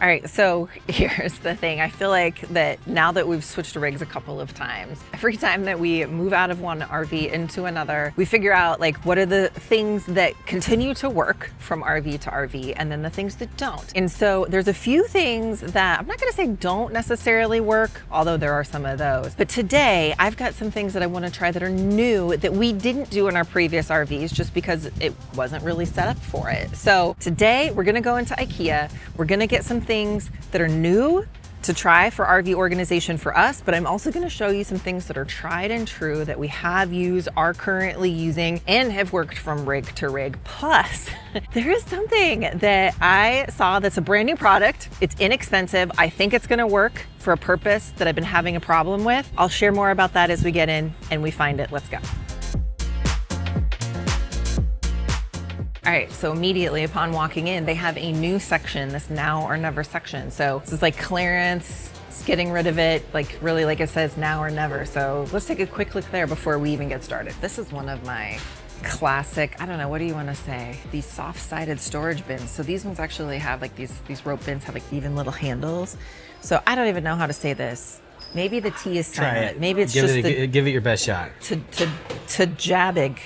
All right, so here's the thing. I feel like that now that we've switched rigs a couple of times, every time that we move out of one RV into another, we figure out like what are the things that continue to work from RV to RV and then the things that don't. And so there's a few things that I'm not gonna say don't necessarily work, although there are some of those. But today I've got some things that I wanna try that are new that we didn't do in our previous RVs just because it wasn't really set up for it. So today we're gonna go into IKEA. We're gonna get some things that are new to try for RV organization for us, but I'm also going to show you some things that are tried and true that we have used, are currently using, and have worked from rig to rig. Plus, there is something that I saw that's a brand new product. It's inexpensive. I think it's going to work for a purpose that I've been having a problem with. I'll share more about that as we get in and we find it. Let's go. All right, so immediately upon walking in, they have a new section, this now or never section. So this is like clearance, it's getting rid of it, like really like it says now or never. So let's take a quick look there before we even get started. This is one of my classic, I don't know, what do you want to say? These soft-sided storage bins. So these ones actually have like these rope bins have like even little handles. So I don't even know how to say this. Maybe the T is silent. Maybe it's give it your best shot. To jabbig.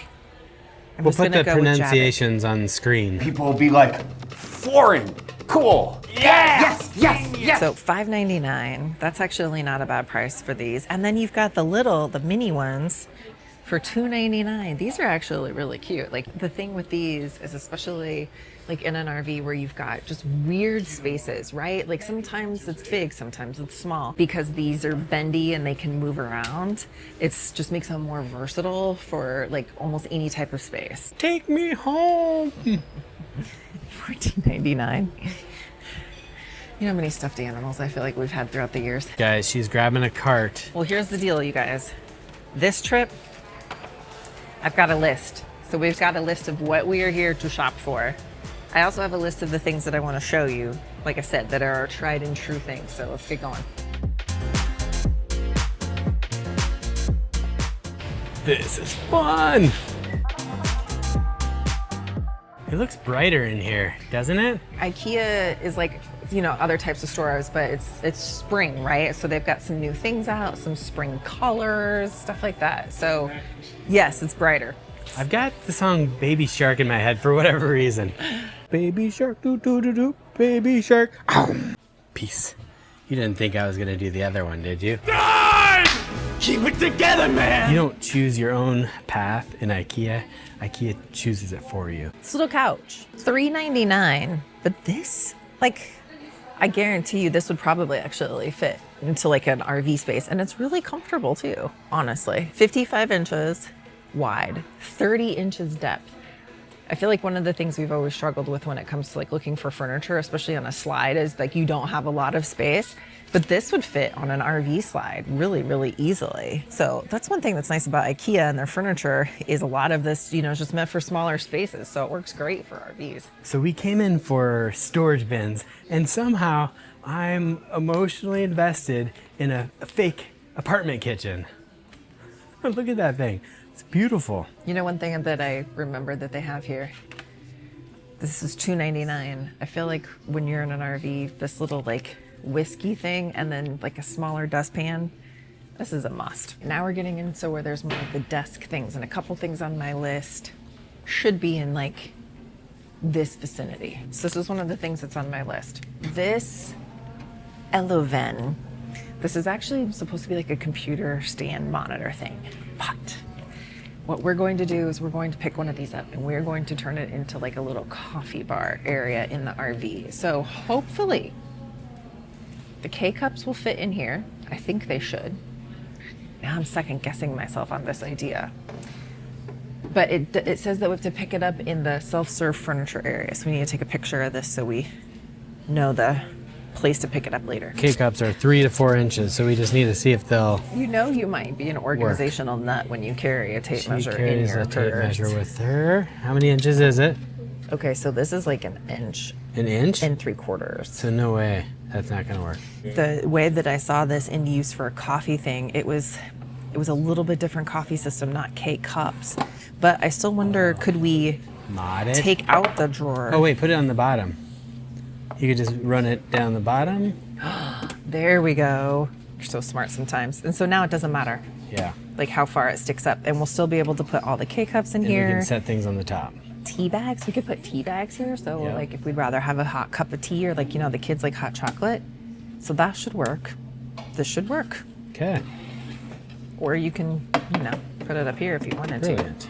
We'll put the pronunciations on the screen. People will be like, foreign, cool, yeah, yes. So $5.99, that's actually not a bad price for these. And then you've got the mini ones for $2.99. These are actually really cute. Like the thing with these is especially like in an RV where you've got just weird spaces, right? Like sometimes it's big, sometimes it's small. Because these are bendy and they can move around, it's just makes them more versatile for like almost any type of space. Take me home. $14.99. You know how many stuffed animals I feel like we've had throughout the years? Guys, she's grabbing a cart. Well, here's the deal, you guys. This trip, I've got a list. So we've got a list of what we are here to shop for. I also have a list of the things that I want to show you, like I said, that are tried and true things. So let's get going. This is fun. It looks brighter in here, doesn't it? IKEA is like, you know, other types of stores, but it's spring, right? So they've got some new things out, some spring colors, stuff like that. So yes, it's brighter. I've got the song Baby Shark in my head for whatever reason. Baby shark, doo doo doo doo, baby shark. Ow. Peace. You didn't think I was gonna do the other one, did you? God! Keep it together, man! You don't choose your own path in IKEA. IKEA chooses it for you. This little couch, $3.99. But this, like, I guarantee you this would probably actually fit into like an RV space. And it's really comfortable too, honestly. 55 inches wide, 30 inches depth. I feel like one of the things we've always struggled with when it comes to like looking for furniture, especially on a slide, is like you don't have a lot of space, but this would fit on an RV slide really, really easily. So that's one thing that's nice about IKEA and their furniture is a lot of this, you know, is just meant for smaller spaces. So it works great for RVs. So we came in for storage bins and somehow I'm emotionally invested in a fake apartment kitchen. Look at that thing. It's beautiful. You know, one thing that I remember that they have here, this is $2.99. I feel like when you're in an RV, this little like whiskey thing and then like a smaller dustpan, this is a must. Now we're getting into where there's more of the desk things, and a couple things on my list should be in like this vicinity. So this is one of the things that's on my list. This Eloven. This is actually supposed to be like a computer stand monitor thing, but what we're going to do is we're going to pick one of these up and we're going to turn it into like a little coffee bar area in the RV. So hopefully the K-cups will fit in here. I think they should. Now I'm second guessing myself on this idea. But it says that we have to pick it up in the self-serve furniture area. So we need to take a picture of this so we know the place to pick it up later. K-cups are 3 to 4 inches, so we just need to see if they'll You know you might be an organizational nut when you carry a tape measure in your a purse. tape measure with her. How many inches is it? Okay, so this is like an inch. An inch? And 3/4. So no way. That's not gonna work. The way that I saw this in use for a coffee thing, it was a little bit different coffee system, not K-cups. But I still wonder, could we Mod it? take out the drawer? Oh wait, put it on the bottom. You could just run it down the bottom. There we go. You're so smart sometimes. And so now it doesn't matter Yeah. like how far it sticks up, and we'll still be able to put all the K-cups in And here. we can set things on the top. Tea bags. We could put tea bags here. So Yeah. like if we'd rather have a hot cup of tea, or like, you know, the kids like hot chocolate. So that should work. This should work. Okay. Or you can, you know, put it up here if you wanted to. Brilliant.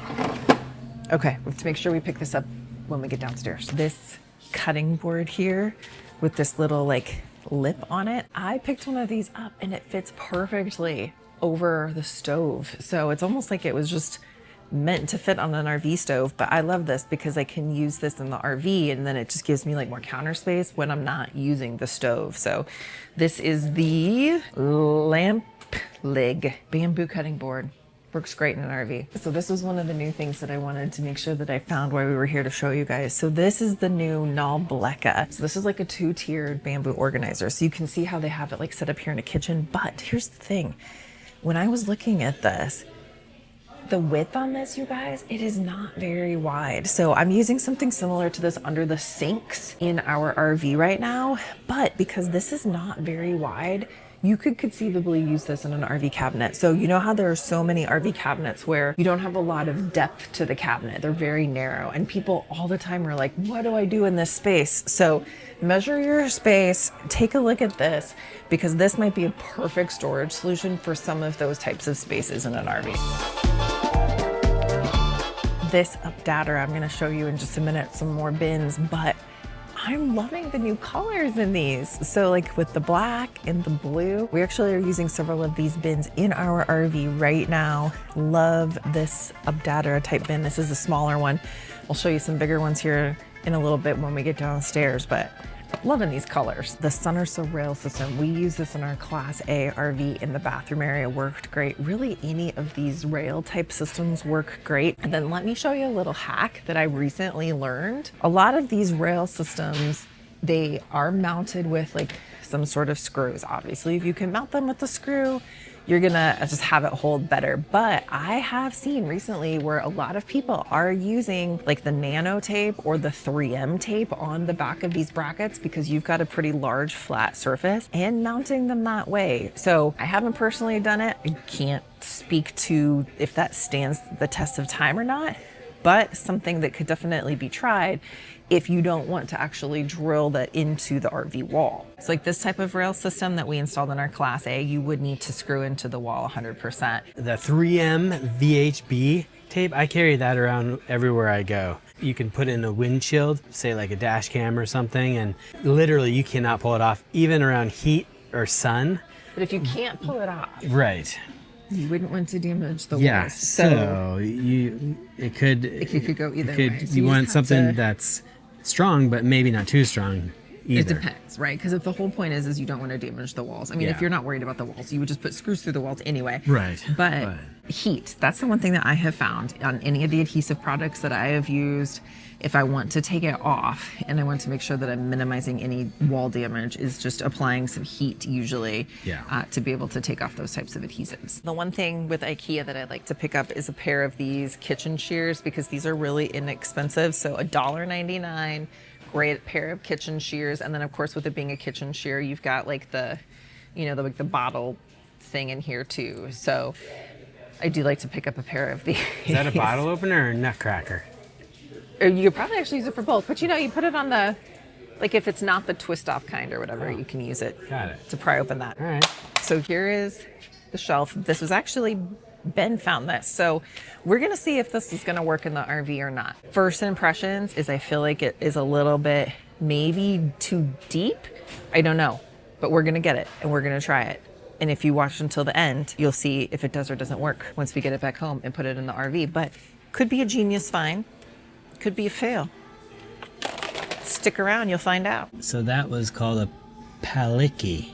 Okay, we have to make sure we pick this up when we get downstairs. This cutting board here with this little like lip on it, I picked one of these up and it fits perfectly over the stove. So it's almost like it was just meant to fit on an RV stove. But I love this because I can use this in the RV, and then it just gives me like more counter space when I'm not using the stove. So this is the lamp lig bamboo cutting board. Works great in an RV. So this was one of the new things that I wanted to make sure that I found while we were here to show you guys. So this is the new Nalbleka. So this is like a 2-tiered bamboo organizer. So you can see how they have it like set up here in a kitchen. But here's the thing. When I was looking at this, the width on this, you guys, it is not very wide. So I'm using something similar to this under the sinks in our RV right now. But because this is not very wide, you could conceivably use this in an RV cabinet. So you know how there are so many RV cabinets where you don't have a lot of depth to the cabinet. They're very narrow, and people all the time are like, what do I do in this space? So measure your space, take a look at this, because this might be a perfect storage solution for some of those types of spaces in an RV. This updater, I'm gonna show you in just a minute some more bins, but I'm loving the new colors in these. So like with the black and the blue, we actually are using several of these bins in our RV right now. Love this updater type bin. This is a smaller one. I'll show you some bigger ones here in a little bit when we get downstairs, but loving these colors. The Sonerso rail system, we use this in our Class A RV in the bathroom area, worked great. Really any of these rail type systems work great. And then let me show you a little hack that I recently learned. A lot of these rail systems, they are mounted with like some sort of screws. Obviously, if you can mount them with the screw, you're gonna just have it hold better. But I have seen recently where a lot of people are using like the nano tape or the 3M tape on the back of these brackets because you've got a pretty large flat surface, and mounting them that way. So I haven't personally done it. I can't speak to if that stands the test of time or not, but something that could definitely be tried if you don't want to actually drill that into the RV wall. So like this type of rail system that we installed in our Class A, you would need to screw into the wall 100%. The 3M VHB tape, I carry that around everywhere I go. You can put in a windshield, say like a dash cam or something, and literally you cannot pull it off, even around heat or sun. But if you can't pull it off, Right. you wouldn't want to damage the Yeah, walls. so it could go either way. So you you want just have something to- that's strong, but maybe not too strong either. It depends, right? Because if the whole point is you don't want to damage the walls. I mean, Yeah. if you're not worried about the walls, you would just put screws through the walls anyway. Right. But heat, that's the one thing that I have found on any of the adhesive products that I have used. If I want to take it off and I want to make sure that I'm minimizing any wall damage, is just applying some heat usually to be able to take off those types of adhesives. The one thing with IKEA that I like to pick up is a pair of these kitchen shears, because these are really inexpensive. So $1.99, great pair of kitchen shears. And then of course, with it being a kitchen shear, you've got like the, you know, the bottle thing in here too. So I do like to pick up a pair of these. Is that a bottle opener or a nutcracker? Or you could probably actually use it for both, but you know, you put it on the, like if it's not the twist off kind or whatever, you can use it Got it. to pry open that. All right. So here is the shelf. This was actually, Ben found this. So we're gonna see if this is gonna work in the RV or not. First impressions is I feel like it is a little bit maybe too deep. I don't know, but we're gonna get it and we're gonna try it. And if you watch until the end, you'll see if it does or doesn't work once we get it back home and put it in the RV. But could be a genius find, could be a fail. Stick around, you'll find out. So that was called a palicki.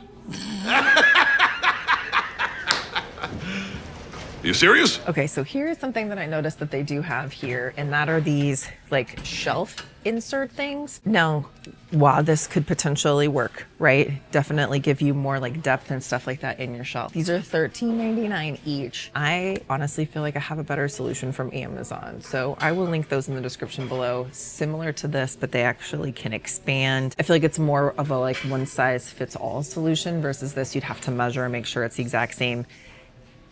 You serious? Okay, so here's something that I noticed that they do have here, and that are these like shelf insert things. Now, wow, this could potentially work, right? Definitely give you more like depth and stuff like that in your shelf. These are $13.99 each. I honestly feel like I have a better solution from Amazon. So I will link those in the description below. Similar to this, but they actually can expand. I feel like it's more of a like one size fits all solution versus this. You'd have to measure and make sure it's the exact same.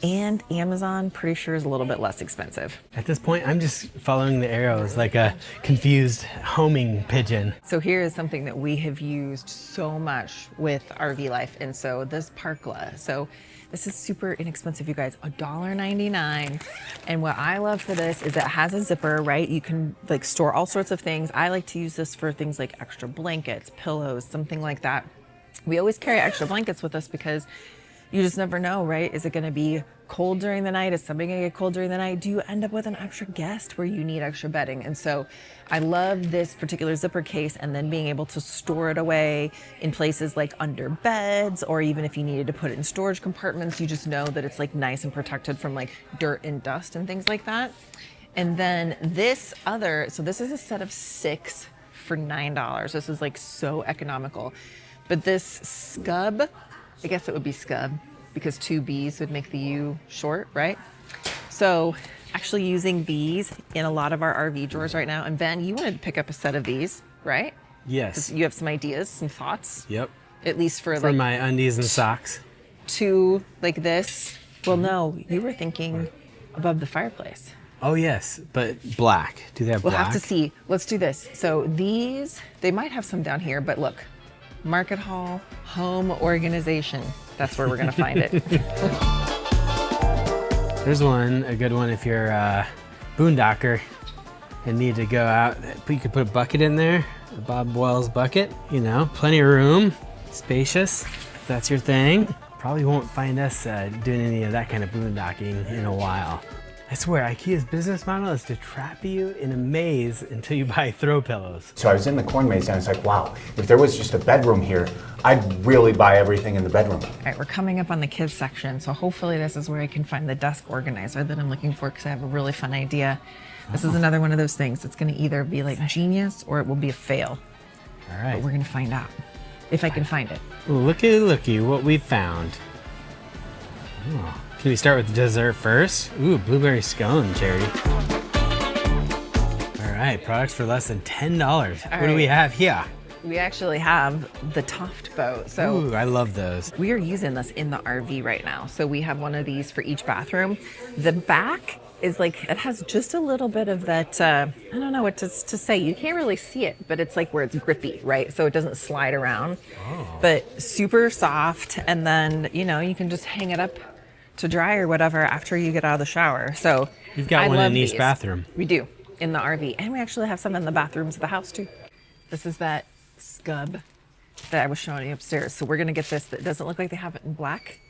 And Amazon, pretty sure, is a little bit less expensive. At this point, I'm just following the arrows like a confused homing pigeon. So here is something that we have used so much with RV Life. And so this Parkla. So this is super inexpensive, you guys, $1.99. And what I love for this is it has a zipper, right? You can like store all sorts of things. I like to use this for things like extra blankets, pillows, something like that. We always carry extra blankets with us because you just never know, right? Is it gonna be cold during the night? Is somebody gonna get cold during the night? Do you end up with an extra guest where you need extra bedding? And so I love this particular zipper case, and then being able to store it away in places like under beds, or even if you needed to put it in storage compartments, you just know that it's like nice and protected from like dirt and dust and things like that. And then this other, so this is a set of 6 for $9. This is like so economical. But this scub, I guess it would be scub because 2 B's would make the U short, right? So actually using these in a lot of our RV drawers right now. And Ben, you wanted to pick up a set of these, right? Yes. You have some ideas, some thoughts? Yep. At least for For like my undies and socks. 2 like this. Well, no, you were thinking above the fireplace. Oh yes, but black. Do they have We'll black? have to see. Let's do this. So these, they might have some down here, but look, Market Hall Home Organization. That's where we're gonna find it. There's one, a good one if you're a boondocker and need to go out. You could put a bucket in there, a Bob Wells bucket, you know, plenty of room, spacious, if that's your thing. Probably won't find us doing any of that kind of boondocking in a while. I swear, IKEA's business model is to trap you in a maze until you buy throw pillows. So I was in the corn maze and I was like, wow, if there was just a bedroom here, I'd really buy everything in the bedroom. All right, we're coming up on the kids section, so hopefully this is where I can find the desk organizer that I'm looking for because I have a really fun idea. This is another one of those things. It's gonna either be like genius or it will be a fail. All right. But we're gonna find out if I can find it. Looky what we found. Oh. Can we start with dessert first? Ooh, blueberry scone, Charity. All right, products for less than $10. What do we have here? We actually have the Toft boat. So Ooh, I love those. we are using this in the RV right now. So we have one of these for each bathroom. The back is like, it has just a little bit of that, I don't know what to say. You can't really see it, but it's like where it's grippy, right? So it doesn't slide around, but super soft. And then, you know, you can just hang it up to dry or whatever after you get out of the shower. So You've got I one love in each these. bathroom. We do, in the RV. And we actually have some in the bathrooms of the house too. This is that scub that I was showing you upstairs. So we're gonna get this that doesn't look like they have it in black.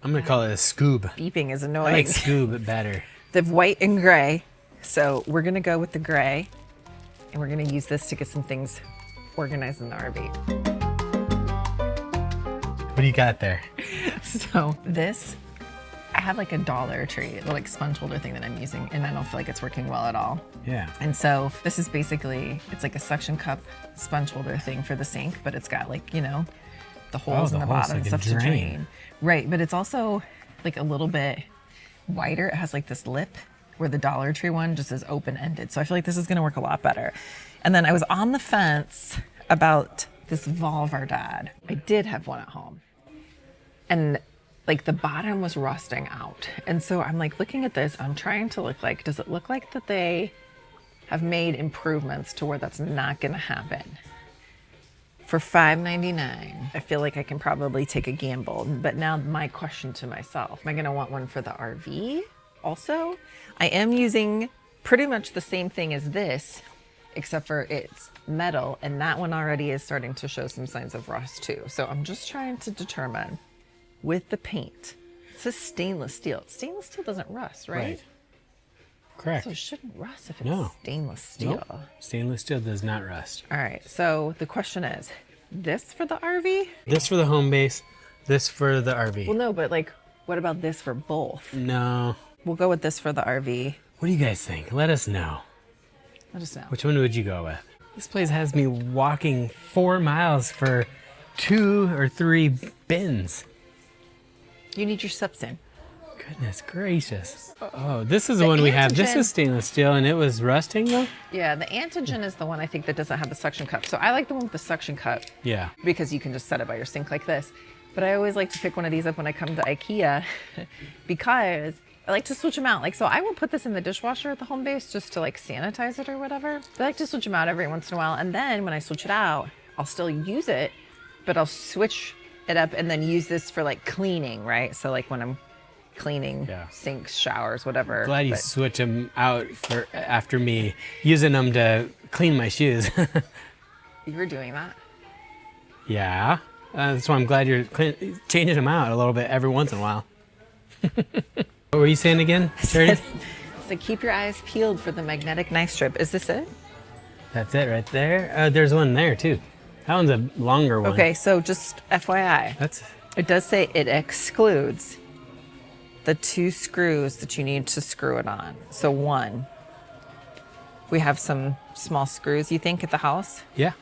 I'm gonna call it a scoob. Beeping is I annoying. like scoob better. They have white and gray. So we're gonna go with the gray and we're gonna use this to get some things organized in the RV. What do you got there? So this, I have like a Dollar Tree, the like sponge holder thing that I'm using, and I don't feel like it's working well at all. Yeah. And so this is basically, it's like a suction cup sponge holder thing for the sink, but it's got like, you know, the holes the in the holes, bottom and like a stuff to drain. drain. Right, but it's also like a little bit wider. It has like this lip where the Dollar Tree one just is open-ended. So I feel like this is gonna work a lot better. And then I was on the fence about this Volvardad. I did have one at home. And like the bottom was rusting out. And so I'm like looking at this, I'm trying to look like, does it look like that they have made improvements to where that's not gonna happen? For $5.99, I feel like I can probably take a gamble. But now my question to myself, am I gonna want one for the RV also? I am using pretty much the same thing as this, except for it's metal, and that one already is starting to show some signs of rust too. So I'm just trying to determine with the paint. This is stainless steel. Stainless steel doesn't rust, right? Correct. So it shouldn't rust if it's No. stainless steel. Nope. Stainless steel does not rust. All right, so the question is, this for the RV? This for the home base, this for the RV. Well, no, but like What about this for both? No. We'll go with this for the RV. What do you guys think? Let us know. Let us know. Which one would you go with? This place has me walking 4 miles for 2 or 3 bins. You need your steps in. Goodness gracious. Oh, this is the one we have. This is stainless steel and it was rusting though? Yeah, the antigen is the one I think that doesn't have the suction cup. So I like the one with the suction cup. Yeah. Because you can just set it by your sink like this. But I always like to pick one of these up when I come to IKEA because I like to switch them out. Like, so I will put this in the dishwasher at the home base just to like sanitize it or whatever. But I like to switch them out every once in a while. And then when I switch it out, I'll still use it, but I'll switch it up and then use this for like cleaning, right? So like when I'm cleaning sinks, showers, whatever. Glad you switch them out for after me using them to clean my shoes. You were doing that? Yeah. That's why I'm glad you're changing them out a little bit every once in a while. What were you saying again, Shirley? So keep your eyes peeled for the magnetic knife strip. Is this it? That's it right there. There's one there too. That one's a longer one. Okay, so just FYI. It does say it excludes the 2 screws that you need to screw it on. So 1, we have some small screws, you think, at the house? Yeah.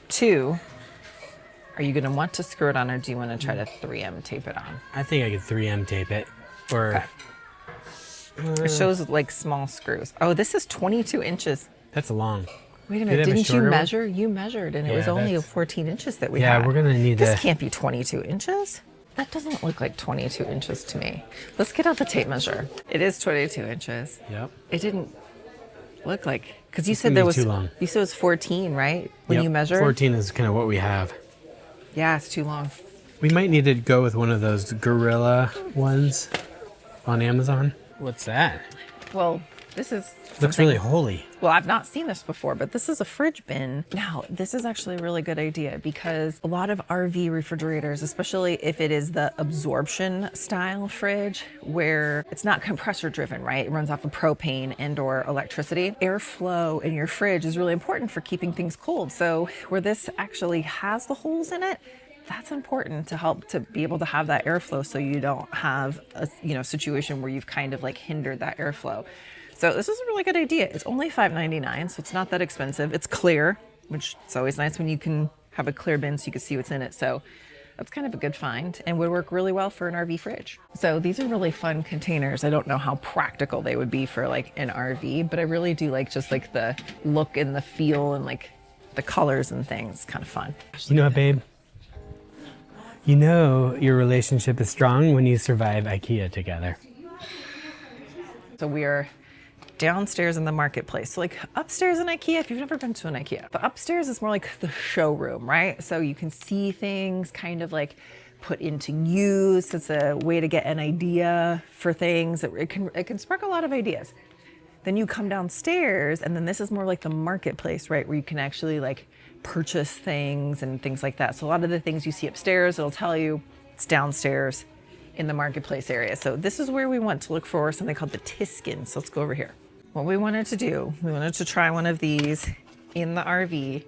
2, are you gonna want to screw it on or do you wanna try to 3M tape it on? I think I could 3M tape it. Or it shows like small screws. Oh, this is 22 inches. That's long. Wait a minute, didn't you measure? You measured and it was only 14 inches that we had. Yeah, we're gonna need this can't be 22 inches. That doesn't look like 22 inches to me. Let's get out the tape measure. It is 22 inches. Yep. It didn't look like, because you said there was, too long. You said it was 14, right? When you measured? 14 is kind of what we have. Yeah, it's too long. We might need to go with one of those Gorilla ones on Amazon. What's that? Well, this is looks really holy. Well, I've not seen this before, but this is a fridge bin. Now, this is actually a really good idea because a lot of RV refrigerators, especially if it is the absorption style fridge where it's not compressor driven, right? It runs off of propane and or electricity. Airflow in your fridge is really important for keeping things cold. So where this actually has the holes in it, that's important to help to be able to have that airflow so you don't have a situation where you've kind of like hindered that airflow. So this is a really good idea. It's only $5.99, so it's not that expensive. It's clear, which is always nice when you can have a clear bin so you can see what's in it. So that's kind of a good find and would work really well for an RV fridge. So these are really fun containers. I don't know how practical they would be for like an RV, but I really do like just like the look and the feel and like the colors and things. Kind of fun. You know what, babe? You know your relationship is strong when you survive IKEA together. So we are downstairs in the marketplace. So like upstairs in IKEA, if you've never been to an IKEA, the upstairs is more like the showroom, right? So you can see things kind of like put into use. It's a way to get an idea for things. It can spark a lot of ideas. Then you come downstairs and then this is more like the marketplace, right? Where you can actually like purchase things and things like that. So a lot of the things you see upstairs, it'll tell you it's downstairs in the marketplace area. So this is where we want to look for something called the Tiskin. So let's go over here. What we wanted to do, we wanted to try one of these in the RV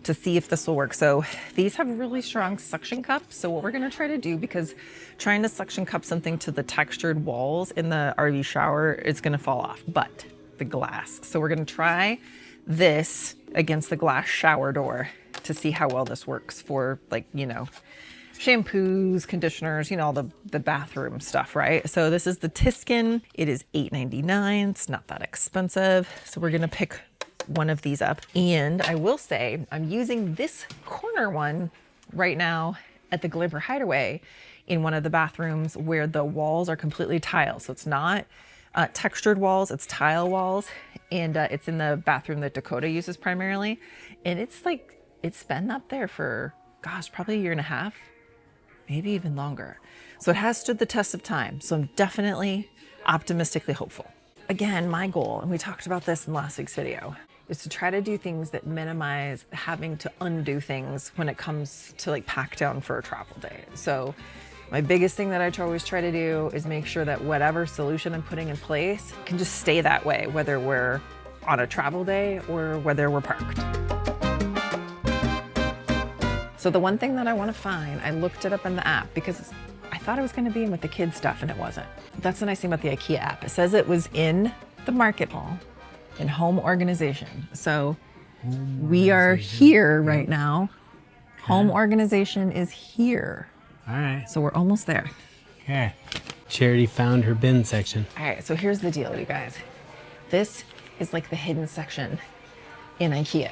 to see if this will work. So these have really strong suction cups. So what we're gonna try to do, because trying to suction cup something to the textured walls in the RV shower, it's gonna fall off, but the glass. So we're gonna try this against the glass shower door to see how well this works for like, shampoos, conditioners, all the bathroom stuff, right? So this is the Tiskin. It is $8.99. It's not that expensive. So we're gonna pick one of these up. And I will say, I'm using this corner one right now at the Glamper Hideaway in one of the bathrooms where the walls are completely tile. So it's not textured walls, it's tile walls. And it's in the bathroom that Dakota uses primarily. And it's been up there for, gosh, probably a year and a half. Maybe even longer. So it has stood the test of time. So I'm definitely optimistically hopeful. Again, my goal, and we talked about this in last week's video, is to try to do things that minimize having to undo things when it comes to like pack down for a travel day. So my biggest thing that I always try to do is make sure that whatever solution I'm putting in place can just stay that way, whether we're on a travel day or whether we're parked. So the one thing that I want to find, I looked it up in the app because I thought it was gonna be in with the kids stuff and it wasn't. That's the nice thing about the IKEA app. It says it was in the market hall in home organization. So we are here right now. Home organization is here. All right. So we're almost there. Okay. Charity found her bin section. All right, so here's the deal, you guys. This is like the hidden section in IKEA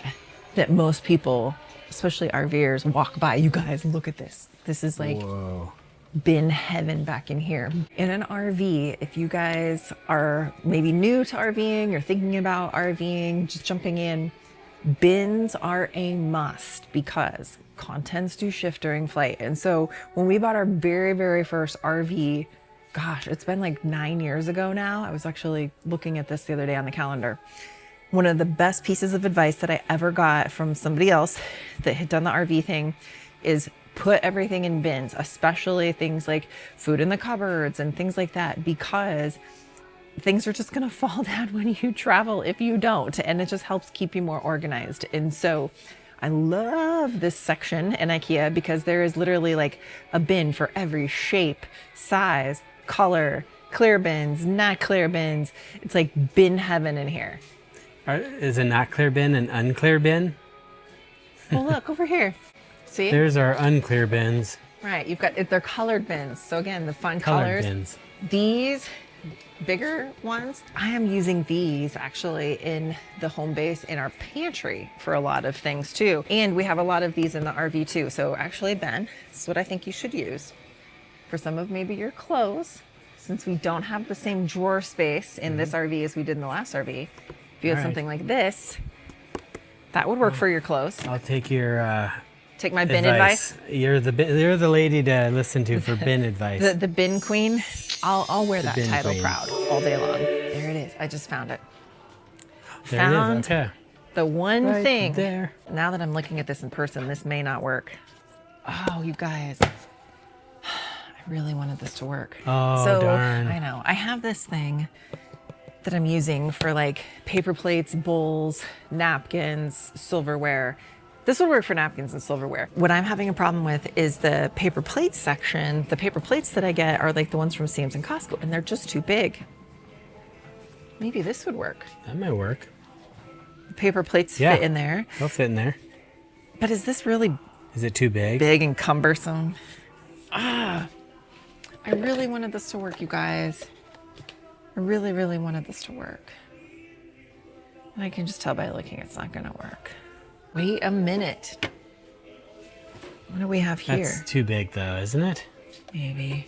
that most people, especially RVers, walk by. You guys, look at this. This is like Whoa. bin heaven back in here. In an RV, if you guys are maybe new to RVing, you're thinking about RVing, just jumping in, bins are a must because contents do shift during flight. And so when we bought our very, very first RV, gosh, it's been like 9 years ago now. I was actually looking at this the other day on the calendar. One of the best pieces of advice that I ever got from somebody else that had done the RV thing is put everything in bins, especially things like food in the cupboards and things like that, because things are just gonna fall down when you travel if you don't, and it just helps keep you more organized. And so I love this section in IKEA because there is literally like a bin for every shape, size, color, clear bins, not clear bins. It's like bin heaven in here. Is a not clear bin an unclear bin? Well, look over here. See? There's our unclear bins. Right, you've got, they're colored bins. So again, the fun Colored colors. bins. These bigger ones, I am using these actually in the home base in our pantry for a lot of things too. And we have a lot of these in the RV too. So actually, Ben, this is what I think you should use for some of maybe your clothes, since we don't have the same drawer space in this RV as we did in the last RV. If you had All right. something like this, that would work for your clothes. I'll take your Take my bin advice. You're the lady to listen to for bin advice. The bin queen. I'll wear that bin title queen. proud all day long. There it is. I just found it. There Found it is. Okay. the one Right thing. there. Now that I'm looking at this in person, this may not work. Oh, you guys. I really wanted this to work. Oh, so, darn. I know. I have this thing that I'm using for like paper plates, bowls, napkins, silverware. This would work for napkins and silverware. What I'm having a problem with is the paper plates section. The paper plates that I get are like the ones from Sam's and Costco, and they're just too big. Maybe this would work. That might work. The paper plates Yeah. fit in there. They'll fit in there. But is this really Is it too big? big and cumbersome? I really wanted this to work, you guys. I really, really wanted this to work. And I can just tell by looking it's not gonna work. Wait a minute. What do we have here? That's too big though, isn't it? Maybe.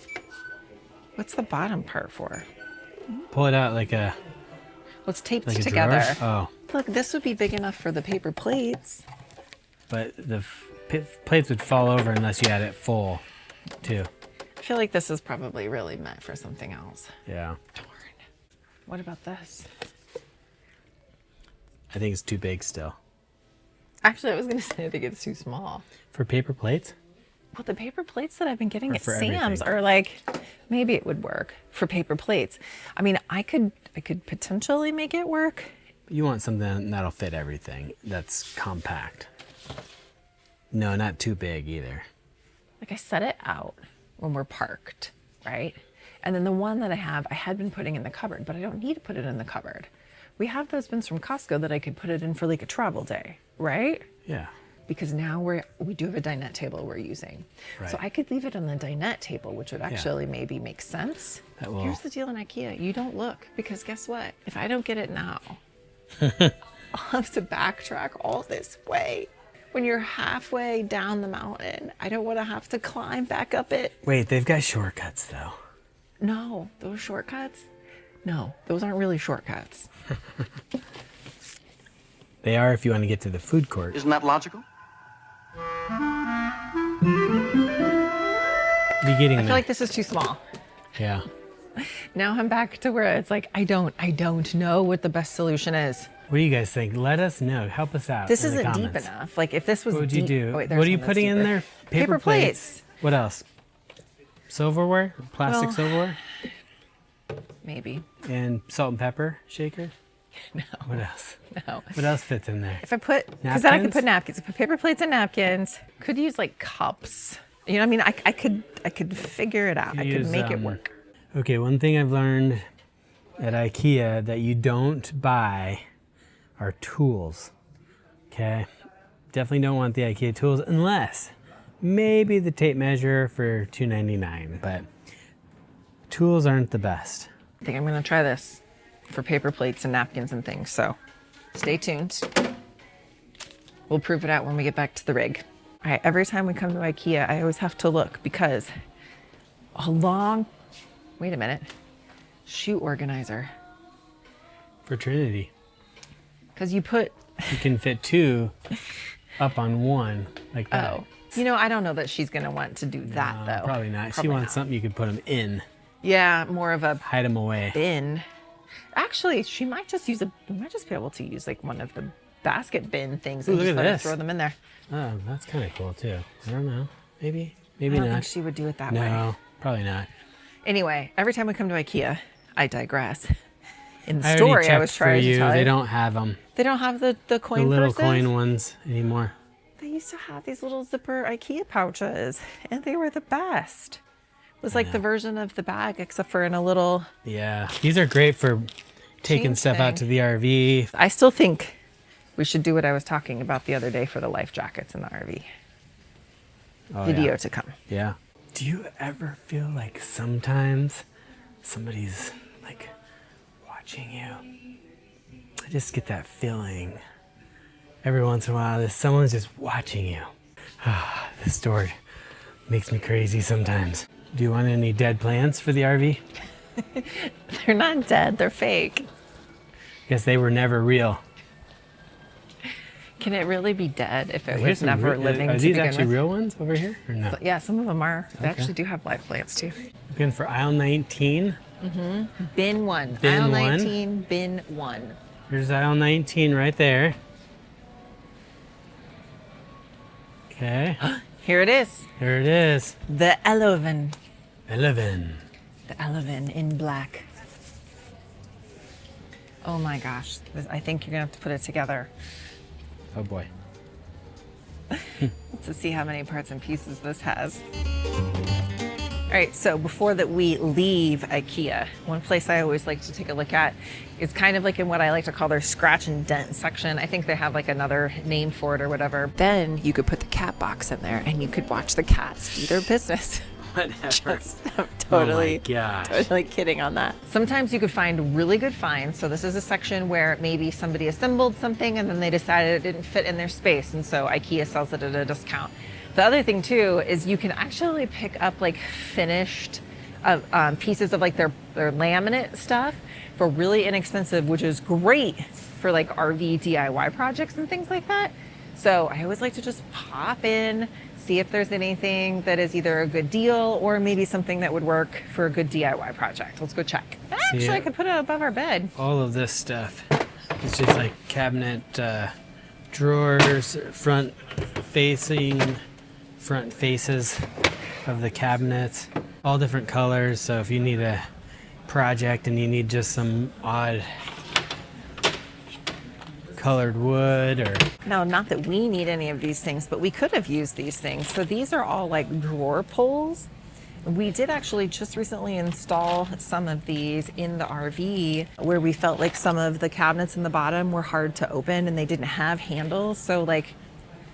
What's the bottom part for? Pull it out like a Let's tape like it a together. drawer. Oh, Look, this would be big enough for the paper plates. but the plates would fall over unless you had it full, too. I feel like this is probably really meant for something else. Yeah. Darn. What about this? I think it's too big still. Actually, I was gonna say I think it's too small. For paper plates? Well, the paper plates that I've been getting Or at for Sam's everything? are like, maybe it would work for paper plates. I mean, I could potentially make it work. You want something that'll fit everything, that's compact. No, not too big either. Like I set it out when we're parked, right? And then the one that I have, I had been putting in the cupboard, but I don't need to put it in the cupboard. We have those bins from Costco that I could put it in for like a travel day, right? Yeah. Because now we do have a dinette table we're using. Right. So I could leave it on the dinette table, which would actually maybe make sense. That will- Here's the deal in IKEA. You don't look, because guess what? If I don't get it now, I'll have to backtrack all this way. When you're halfway down the mountain, I don't want to have to climb back up it. Wait, they've got shortcuts though. No, those shortcuts? No, those aren't really shortcuts. They are if you want to get to the food court. Isn't that logical? Be getting I there. feel like this is too small. Yeah. Now I'm back to where it's like, I don't know what the best solution is. What do you guys think? Let us know. Help us out. This in the isn't deep comments. enough. Like if this was What would you deep- do? Oh, wait, there's What are you one that's putting in deeper. there? Paper plates. What else? Silverware? Plastic Well- silverware? Maybe. And salt and pepper shaker? No. What else? No. What else fits in there? If I put, because then I could Napkins? put napkins. I put paper plates and napkins. Could use like cups You know, I mean, I could figure it out. I could make it work. Okay, one thing I've learned at IKEA that you don't buy are tools. Okay, definitely don't want the IKEA tools unless maybe the tape measure for $2.99, but tools aren't the best. I think I'm gonna try this for paper plates and napkins and things. So stay tuned. We'll prove it out when we get back to the rig. All right, every time we come to IKEA, I always have to look because wait a minute, shoe organizer. For Trinity. Because you can fit two up on one like that. Oh, you know, I don't know that she's gonna want to do that though. Probably not. She Probably wants not. something you could put them in. Yeah, more of a Hide them away. bin. Actually, she might just be able to use like one of the basket bin things and Ooh, just look at let her this. throw them in there. Oh, that's kind of cool too. I don't know. Maybe I don't not. think she would do it that way. No, probably not. Anyway, every time we come to IKEA, I digress. In the I already story, I checked was for trying you. to tell They you. don't have them. They don't have the coin The little purses? coin ones anymore. They used to have these little zipper IKEA pouches, and they were the best. It was like the version of the bag, except for in a little... Yeah, these are great for taking Change stuff out to thing. the RV. I still think we should do what I was talking about the other day for the life jackets in the RV. Oh, Video yeah. to come. Yeah. Do you ever feel like sometimes somebody's like watching you? I just get that feeling every once in a while that someone's just watching you. This store makes me crazy sometimes. Do you want any dead plants for the RV? They're not dead, they're fake. Guess they were never real. Can it really be dead if it Here's was some never real- living Are to these begin actually with? real ones over here or no? Yeah, some of them are. They Okay. actually do have live plants too. Looking for aisle 19. Bin 1. Bin Aisle 1. 19, bin 1. Here's aisle 19 right there. Okay, Here it is. here it is. The Eleven. 11. The Eleven in black. Oh my gosh. I think you're going to have to put it together Oh boy. to see how many parts and pieces this has. All right, so before that we leave IKEA, one place I always like to take a look at is kind of like in what I like to call their scratch and dent section. I think they have like another name for it or whatever. Then you could put the cat box in there and you could watch the cats do their business. Whatever. I'm totally, Oh my gosh. totally kidding on that. Sometimes you could find really good finds. So this is a section where maybe somebody assembled something and then they decided it didn't fit in their space. And so IKEA sells it at a discount. The other thing too is you can actually pick up like finished pieces of like their laminate stuff for really inexpensive, which is great for like RV DIY projects and things like that. So I always like to just pop in, see if there's anything that is either a good deal or maybe something that would work for a good DIY project. Let's go check. Actually, I could put it above our bed. All of this stuff. It's just like cabinet drawers, front faces of the cabinets, all different colors. So if you need a project and you need just some odd colored wood or... Now, not that we need any of these things, but we could have used these things. So these are all like drawer pulls. We did actually just recently install some of these in the RV where we felt like some of the cabinets in the bottom were hard to open and they didn't have handles. So like,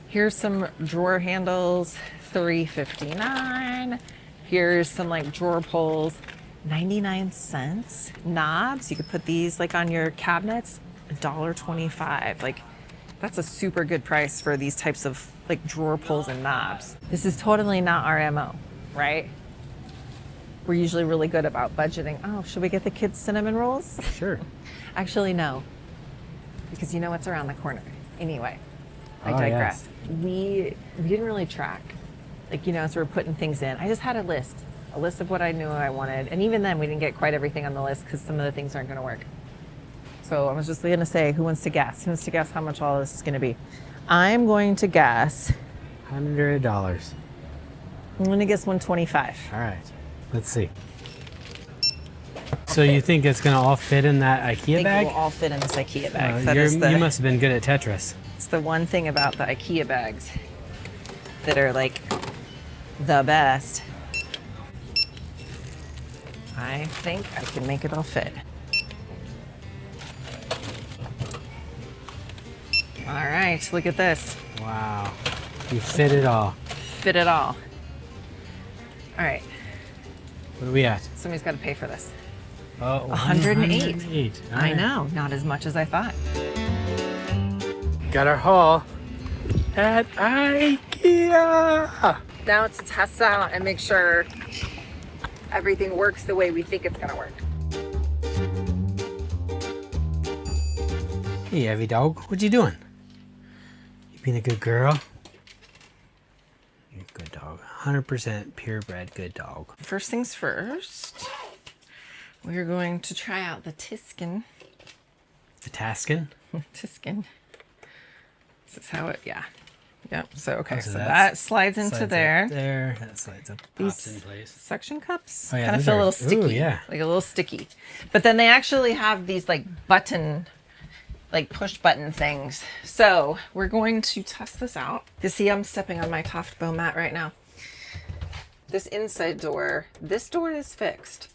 here's some drawer handles, $3.59. Here's some like drawer pulls, 99 cents. Knobs, you could put these like on your cabinets, $1.25. Like, that's a super good price for these types of like drawer pulls and knobs. This is totally not our MO, right? We're usually really good about budgeting. Oh, should we get the kids cinnamon rolls? Sure. Actually, no, because you know what's around the corner. Anyway, I Oh, digress. We didn't really track, like, you know, as we were putting things in. I just had a list of what I knew I wanted, and even then, we didn't get quite everything on the list because some of the things aren't going to work. So I was just going to say, who wants to guess? Who wants to guess how much all this is going to be? I'm going to guess. $100. I'm going to guess 125. All right. Let's see. So you think it's gonna all fit in that IKEA I think bag? it will all fit in this IKEA bag. You must have been good at Tetris. It's the one thing about the IKEA bags that are like the best. I think I can make it all fit. All right, look at this. Wow. You fit it all. Fit it all. All right, What are we at? somebody's got to pay for this. Oh, 108. All I right. know, not as much as I thought. Got our haul at IKEA. Now to test out and make sure everything works the way we think it's gonna work. Hey, Evie dog, what you doing? You being a good girl? You're a good dog. 100% purebred good dog. First things first, we're going to try out the Tiskin. The Taskin? Tiskin. This is how it, yeah. Yep, so okay, So so that's- that slides into Slides up there. there. That slides up, pops in place. Suction cups Oh, yeah, kind of those feel a are- little sticky. ooh, yeah. Like a little sticky. But then they actually have these like button, like push button things. So we're going to test this out. You see I'm stepping on my Toft Bow mat right now. This inside door, this door is fixed.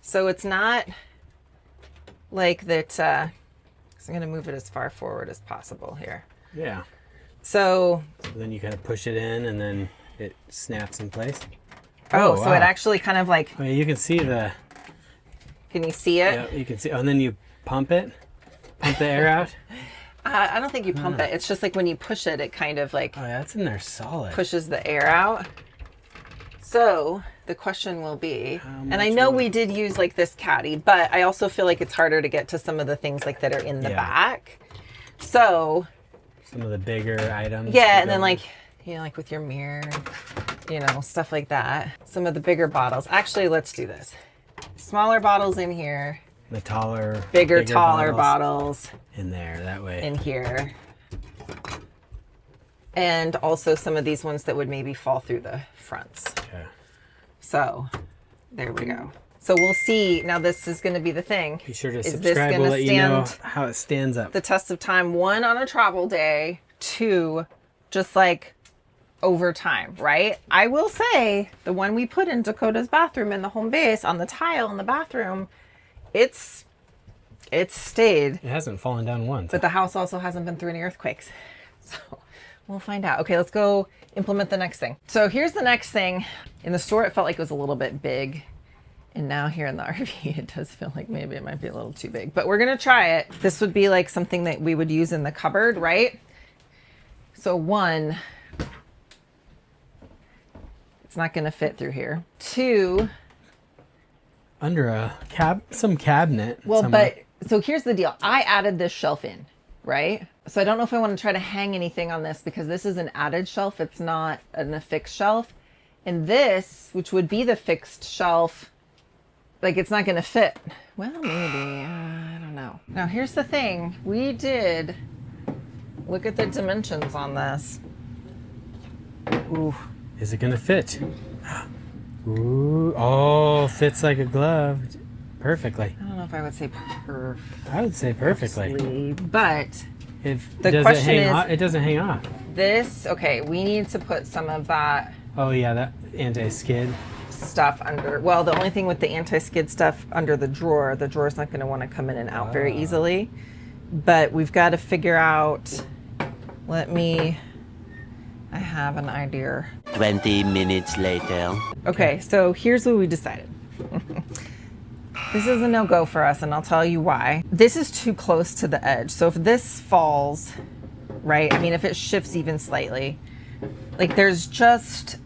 So it's not like that, so I'm gonna move it as far forward as possible here. Yeah. So, So then you kind of push it in and then it snaps in place. so wow. it actually kind of like, Oh, yeah, you can see the, can you see it? yeah, you can see, oh, and then you pump it, pump the air out. I don't think you pump it. It's just like when you push it, it kind of like Oh, yeah, that's in there solid. pushes the air out. So the question will be, and I know we did use like this caddy, but I also feel like it's harder to get to some of the things like that are in the Yeah. back. So Some of the bigger items. yeah, to and then go- like, you know, like with your mirror, you know, stuff like that. Some of the bigger bottles. Actually, let's do this. Smaller bottles in here, the taller, bigger taller bottles in there. That way. in here. And also some of these ones that would maybe fall through the fronts. Okay. So there we go. So we'll see. Now this is going to be the thing. Be sure to Is this subscribe. gonna We'll let you know stand how it stands up. the test of time? One, on a travel day. Two, just like over time, right? I will say the one we put in Dakota's bathroom in the home base on the tile in the bathroom, it's stayed. It hasn't fallen down once. But the house also hasn't been through any earthquakes. So we'll find out. Okay, let's go implement the next thing. So here's the next thing. In the store, it felt like it was a little bit big. And now here in the RV, it does feel like maybe it might be a little too big. But we're going to try it. This would be like something that we would use in the cupboard, right? So one, it's not going to fit through here. Two, Under a some cabinet. well, somewhere. but so here's the deal. I added this shelf in, right? So I don't know if I want to try to hang anything on this because this is an added shelf. It's not a fixed shelf. And this, which would be the fixed shelf, like it's not going to fit. Well, maybe, I don't know. Now here's the thing. We did look at the dimensions on this. Ooh, Is it gonna fit? Ooh, oh, fits like a glove. Perfectly. I don't know if I would say I would say perfectly. perfectly, but If The does it question hang is- off? It doesn't hang off. this, okay, we need to put some of that Oh yeah, that anti-skid. stuff under, well, the only thing with the anti-skid stuff under the drawer's not going to want to come in and out very easily. But we've got to figure out, I have an idea. 20 minutes later. Okay, so here's what we decided. This is a no-go for us, and I'll tell you why. This is too close to the edge. So if this falls, right, I mean, if it shifts even slightly, like there's just,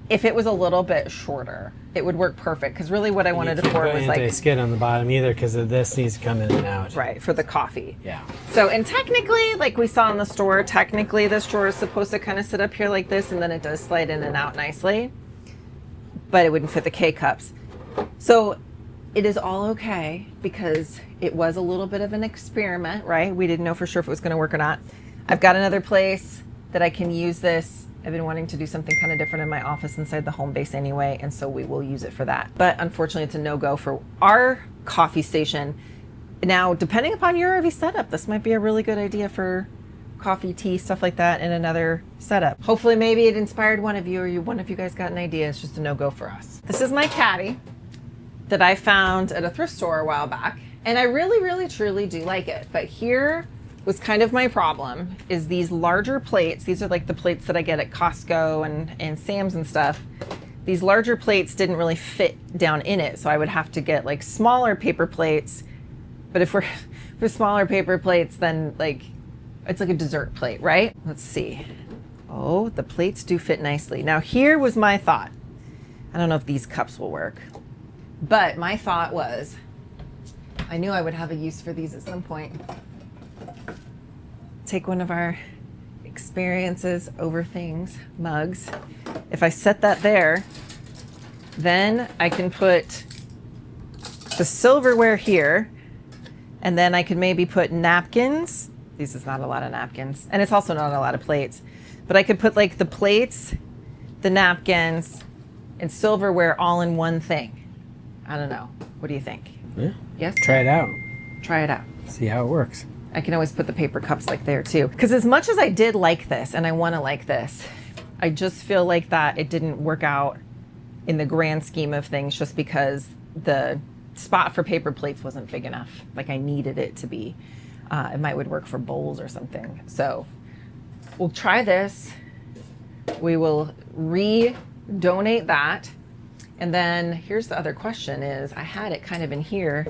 if it was a little bit shorter, it would work perfect. Because really what I wanted it for was like, anti-skid on the bottom either because this needs to come in and out. right, for the coffee. Yeah. So, and technically, like we saw in the store, technically this drawer is supposed to kind of sit up here like this, and then it does slide in and out nicely, but it wouldn't fit the K-cups. So it is all okay because it was a little bit of an experiment, right? We didn't know for sure if it was going to work or not. I've got another place that I can use this. I've been wanting to do something kind of different in my office inside the home base anyway, and so we will use it for that. But unfortunately, it's a no-go for our coffee station. Now, depending upon your RV setup, this might be a really good idea for coffee, tea, stuff like that in another setup. Hopefully maybe it inspired one of you, or one of you guys got an idea. It's just a no-go for us. This is my caddy that I found at a thrift store a while back. And I really, really, truly do like it. But here was kind of my problem, is these larger plates. These are like the plates that I get at Costco and Sam's and stuff. These larger plates didn't really fit down in it. So I would have to get like smaller paper plates. But if we're for smaller paper plates, then like, it's like a dessert plate, right? Let's see. Oh, the plates do fit nicely. Now here was my thought. I don't know if these cups will work, but my thought was, I knew I would have a use for these at some point. Take one of our experiences over things mugs. If I set that there, then I can put the silverware here, and then I could maybe put napkins. This is not a lot of napkins, and it's also not a lot of plates, but I could put like the plates, the napkins, and silverware all in one thing. I don't know. What do you think? Yeah. Yes? Try it out. Try it out. See how it works. I can always put the paper cups like there too. Because as much as I did like this, and I want to like this, I just feel like that it didn't work out in the grand scheme of things, just because the spot for paper plates wasn't big enough. Like I needed it to be. It might would work for bowls or something. So we'll try this. We will re-donate that. And then here's the other question is, I had it kind of in here.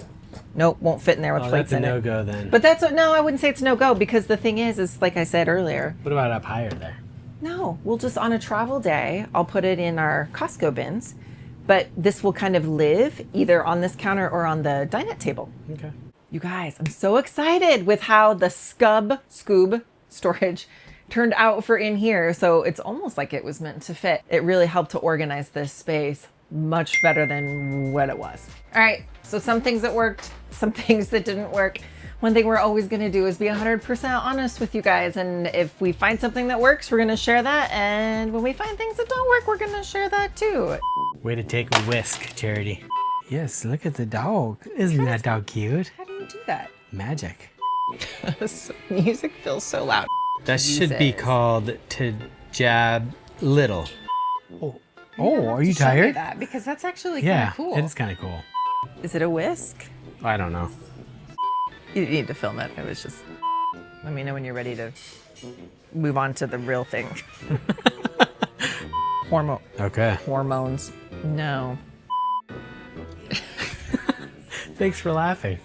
Nope, won't fit in there with plates in it. That's a no-go then. But that's, no, I wouldn't say it's no-go, because the thing is like I said earlier. What about up higher there? No, we'll just, on a travel day, I'll put it in our Costco bins, but this will kind of live either on this counter or on the dinette table. Okay. You guys, I'm so excited with how the Scoob storage turned out for in here. So it's almost like it was meant to fit. It really helped to organize this space much better than what it was. All right, so some things that worked, some things that didn't work. One thing we're always gonna do is be 100% honest with you guys. And if we find something that works, we're gonna share that. And when we find things that don't work, we're gonna share that too. Way to take a whisk, Charity. Yes, look at the dog. Isn't that dog cute? How do you do that? Magic. Music feels so loud. That should be Jesus. called to jab little. Oh, You're are you tired? That, because that's actually Yeah, kind of cool. it is kind of cool. Is it a whisk? I don't know. You need to film it. It was just, let me know when you're ready to move on to the real thing. Okay. Hormones. No. Thanks for laughing.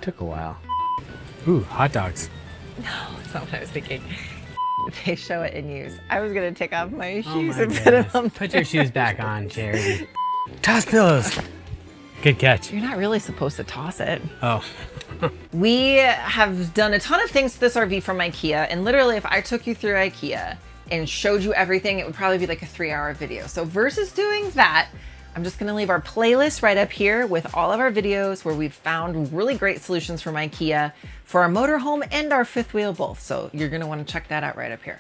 Took a while. Ooh, hot dogs. No, that's not what I was thinking. They show it in use. I was going to take off my Oh shoes my and put them goodness. on. Put your shoes back on, Charity. Toss pillows. Good catch. You're not really supposed to toss it. Oh. We have done a ton of things to this RV from IKEA, and literally if I took you through IKEA and showed you everything, it would probably be like a 3-hour video. So versus doing that, I'm just gonna leave our playlist right up here with all of our videos where we've found really great solutions from IKEA for our motorhome and our fifth wheel both. So you're gonna wanna check that out right up here.